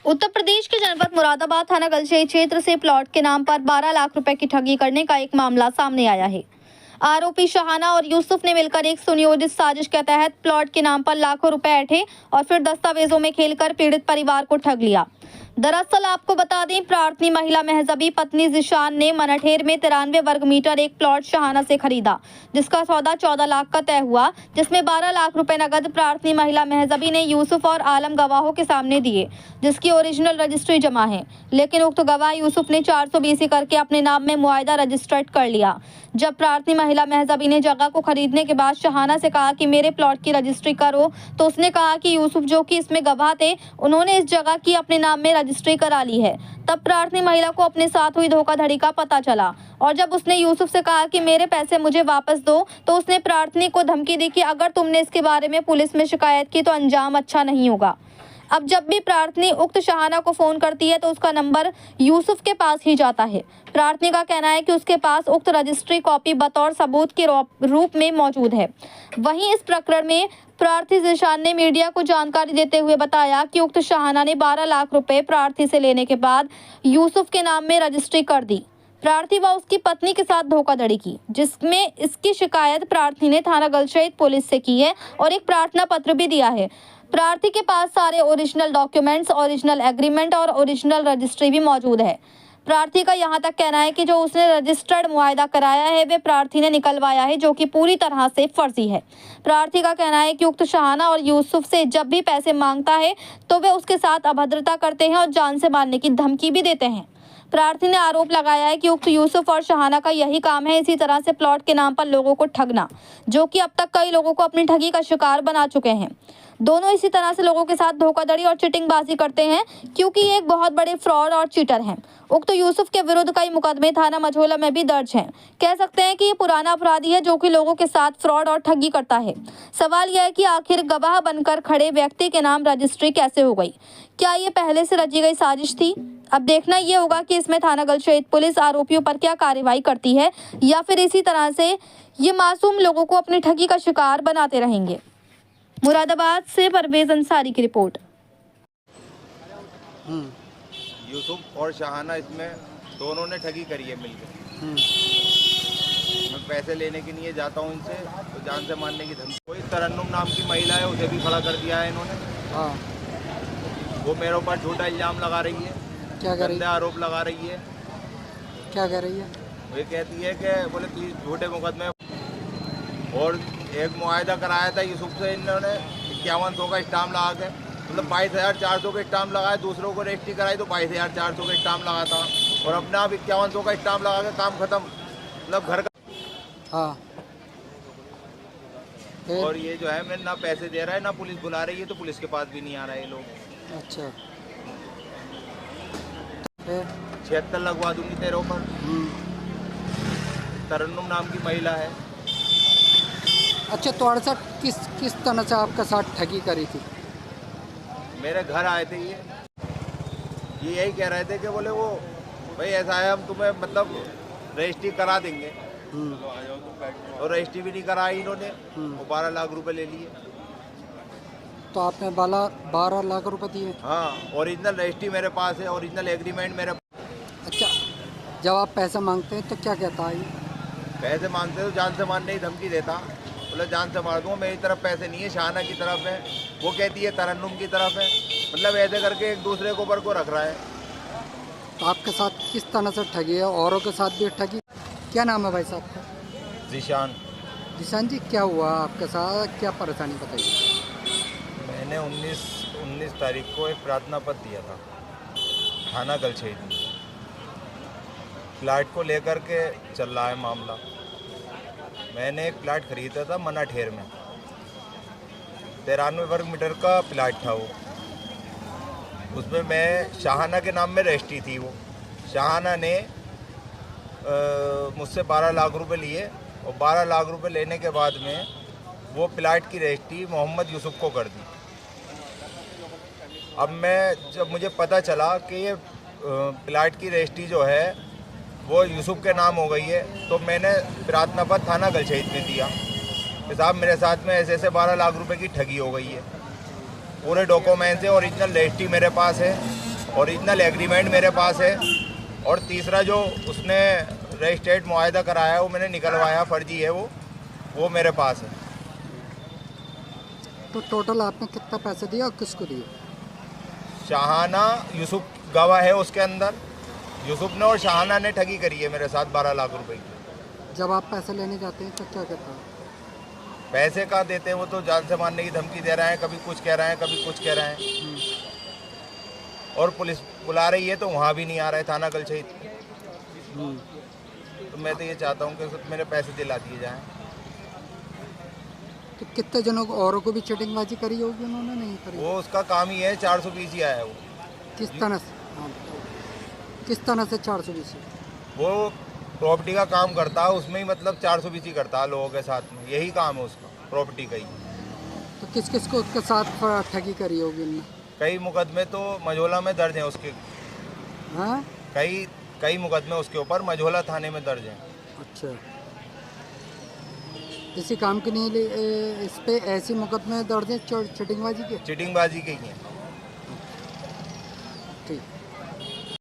उत्तर प्रदेश के जनपद मुरादाबाद थाना गलशेई क्षेत्र से प्लॉट के नाम पर 12 लाख रुपए की ठगी करने का एक मामला सामने आया है। आरोपी शहाना और यूसुफ ने मिलकर एक सुनियोजित साजिश के तहत प्लॉट के नाम पर लाखों रुपए ऐंठे और फिर दस्तावेजों में खेलकर पीड़ित परिवार को ठग लिया। दरअसल आपको बता दें, प्रार्थनी महिला महजबी पत्नी जिशान ने मनठेर में 93 वर्ग मीटर एक प्लॉट शहाना से खरीदा, जिसका सौदा 14 लाख का तय हुआ, जिसमें 12 लाख रुपए नगद प्रार्थनी महिला महजबी ने यूसुफ और आलम गवाहों के सामने दिए, जिसकी ओरिजिनल रजिस्ट्री जमा है। लेकिन उक्त गवाह यूसुफ ने 420 करके अपने नाम में मुआयदा रजिस्टर्ड कर लिया। जब प्रार्थनी महिला महजबी ने जगह को खरीदने के बाद शहाना से कहा कि मेरे प्लॉट की रजिस्ट्री करो, तो उसने कहा कि यूसुफ, जो कि इसमें गवाह थे, उन्होंने इस जगह की अपने नाम में रजिस्ट्री करा ली है। तब प्रार्थनी महिला को अपने साथ हुई धोखाधड़ी का पता चला और जब उसने यूसुफ से कहा कि मेरे पैसे मुझे वापस दो, तो उसने प्रार्थनी को धमकी दी कि अगर तुमने इसके बारे में पुलिस में शिकायत की तो अंजाम अच्छा नहीं होगा। अब जब भी प्रार्थनी उक्त शहाना को फोन करती है तो उसका नंबर यूसुफ के पास ही जाता है। प्रार्थनी का कहना है कि उसके पास उक्त रजिस्ट्री कॉपी बतौर सबूत के रूप में मौजूद है। वहीं इस प्रकरण में प्रार्थी जिशान ने मीडिया को जानकारी देते हुए बताया कि उक्त शहाना ने 12 लाख रुपए प्रार्थी से लेने के बाद यूसुफ के नाम में रजिस्ट्री कर दी। प्रार्थी व उसकी पत्नी के साथ धोखाधड़ी की, जिसमें इसकी शिकायत प्रार्थी ने थाना गलशेई पुलिस से की है और एक प्रार्थना पत्र भी दिया है। प्रार्थी के पास सारे ओरिजिनल डॉक्यूमेंट्स, ओरिजिनल एग्रीमेंट और ओरिजिनल रजिस्ट्री भी मौजूद है। प्रार्थी का यहाँ तक कहना है कि जो उसने रजिस्टर्ड मुआयदा कराया है वे प्रार्थी ने निकलवाया है, जो कि पूरी तरह से फर्जी है। प्रार्थी का कहना है कि उक्त शहाना और यूसुफ से जब भी पैसे मांगता है तो वे उसके साथ अभद्रता करते हैं और जान से मारने की धमकी भी देते हैं। प्रार्थी ने आरोप लगाया है कि उक्त यूसुफ और शहाना का यही काम है इसी तरह से प्लॉट के नाम पर लोगों को ठगना, जो कि अब तक कई लोगों को अपनी ठगी का शिकार बना चुके हैं। दोनों इसी तरह से लोगों के साथ धोखाधड़ी और चीटिंगबाजी करते हैं, क्योंकि ये एक बहुत बड़े फ्रॉड और चीटर हैं। उक्त यूसुफ के विरुद्ध कई मुकदमे थाना मझोला में भी दर्ज हैं। कह सकते हैं कि ये पुराना अपराधी है जो कि लोगों के साथ फ्रॉड और ठगी करता है। सवाल यह है कि आखिर गवाह बनकर खड़े व्यक्ति के नाम रजिस्ट्री कैसे हो गई? क्या ये पहले से रची गई साजिश थी? अब देखना ये होगा कि इसमें थाना गलशेई पुलिस आरोपियों पर क्या कार्रवाई करती है, या फिर इसी तरह से ये मासूम लोगों को अपनी ठगी का शिकार बनाते रहेंगे। मुरादाबाद से परवेज अंसारी की रिपोर्ट। यूसुफ और शहाना इसमें दोनों ने ठगी करी है मिलकर। मैं पैसे लेने के लिए जाता हूँ इनसे तो जान से मारने की धमकी। कोई तरन्नुम नाम की महिला है, उसे भी खड़ा कर दिया है इन्होंने। वो मेरे ऊपर झूठा इल्जाम लगा रही है। क्या कर रही है? आरोप लगा रही है। क्या कर रही है? वो कहती है कि बोले 30 झूठे मुकदमे और एक मुआयदा कराया था यूसुफ से इन्होंने 5100 का स्टाम्प लगा के, मतलब 22,400 का स्टाम्प लगाया। दूसरों को रजिस्ट्री कराई तो 22,400 का स्टाम्प लगा था और अपने आप 5100 का स्टाम्प लगा के काम खत्म, मतलब घर का। हाँ। और ये जो है, मैं ना पैसे दे रहा है ना पुलिस बुला रही है, तो पुलिस के पास भी नहीं आ रहा है ये लोग। अच्छा। 76 लगवा दूंगी तेरे ऊपर। तरन्नुम नाम की महिला है। अच्छा, तो साथ किस तरह से आपका साथ ठगी करी थी? मेरे घर आए थे ये यही कह रहे थे कि बोले वो भाई ऐसा है, हम तुम्हें मतलब रजिस्ट्री करा देंगे। और रजिस्ट्री भी नहीं कराई इन्होंने, वो 12 लाख रुपए ले लिए। तो आपने 12 लाख रुपए दिए? हाँ, ओरिजिनल रजिस्ट्री मेरे पास है, ओरिजिनल एग्रीमेंट मेरे। अच्छा, जब आप पैसे मांगते हैं तो क्या कहता है? पैसे मांगते तो जान से मारने की धमकी देता, बोले जान से मार दूंगा। मेरी तरफ पैसे नहीं है, शहाना की तरफ है। वो कहती है तरन्नुम की तरफ है, मतलब ऐसे करके एक दूसरे के ऊपर को रख रहा है। तो आपके साथ किस तरह से ठगी है? औरों के साथ भी ठगी? क्या नाम है भाई साहब का? जिशान। जिशान जी, क्या हुआ आपके साथ, क्या परेशानी बताइए? मैंने 19 तारीख को एक प्रार्थना पत्र दिया था थाना गलशेई में। प्लाट को लेकर के चल रहा है मामला। मैंने एक प्लाट खरीदा था मनठेर में, 93 वर्ग मीटर का प्लाट था वो। उसमें मैं शहाना के नाम में रजिस्ट्री थी। वो शहाना ने मुझसे 12 लाख रुपए लिए और 12 लाख रुपए लेने के बाद में वो प्लाट की रजिस्ट्री मोहम्मद यूसुफ को कर दी। अब जब मुझे पता चला कि ये प्लाट की रजिस्ट्री जो है वो यूसुफ के नाम हो गई है, तो मैंने प्रार्थना पत्र थाना गलशेई में दिया कि साहब मेरे साथ में ऐसे 12 लाख रुपए की ठगी हो गई है। पूरे डॉक्यूमेंट्स है, ओरिजिनल रजिस्ट्री मेरे पास है, ओरिजिनल एग्रीमेंट मेरे पास है, और तीसरा जो उसने रजिस्ट्रेट मुआहदा कराया है वो मैंने निकलवाया, फर्जी है वो मेरे पास है। तो टोटल आपने कितना पैसे दिया और किसको दिए? शाहाना यूसुफ गवाह है उसके अंदर, यूसुफ ने और शाहाना ने ठगी करी है मेरे साथ 12 लाख रुपए की। जब आप पैसे लेने जाते हैं तो क्या कहता है? पैसे कहाँ देते हैं, वो तो जान से मारने की धमकी दे रहे हैं, कभी कुछ कह रहे हैं, कभी कुछ कह रहे हैं, और पुलिस बुला रही है तो वहाँ भी नहीं आ रहा है थाना गलशहीद। तो मैं तो ये चाहता हूँ कि मेरे पैसे दिला दिए जाएं। तो कितने जनों को औरों को भी चीटिंगबाजी करी होगी उन्होंने? नहीं करी। वो उसका काम ही है, 420 ही आया है वो। किस तरह से? हाँ, किस तरह से 420? वो प्रॉपर्टी का काम करता है, उसमें ही मतलब 420 ही करता है लोगों के साथ में, यही काम है उसका, प्रॉपर्टी का ही। तो किस किस को उसके साथ ठगी करी होगी उनने? कई मुकदमे तो मझोला में दर्ज हैं उसके, हाँ, कई मुकदमे उसके ऊपर मझोला थाने में दर्ज हैं। अच्छा। इसी काम के लिए इस पे ऐसी मुकदमे दर्ज हैं चीटिंगबाजी के? चीटिंगबाजी के ही हैं।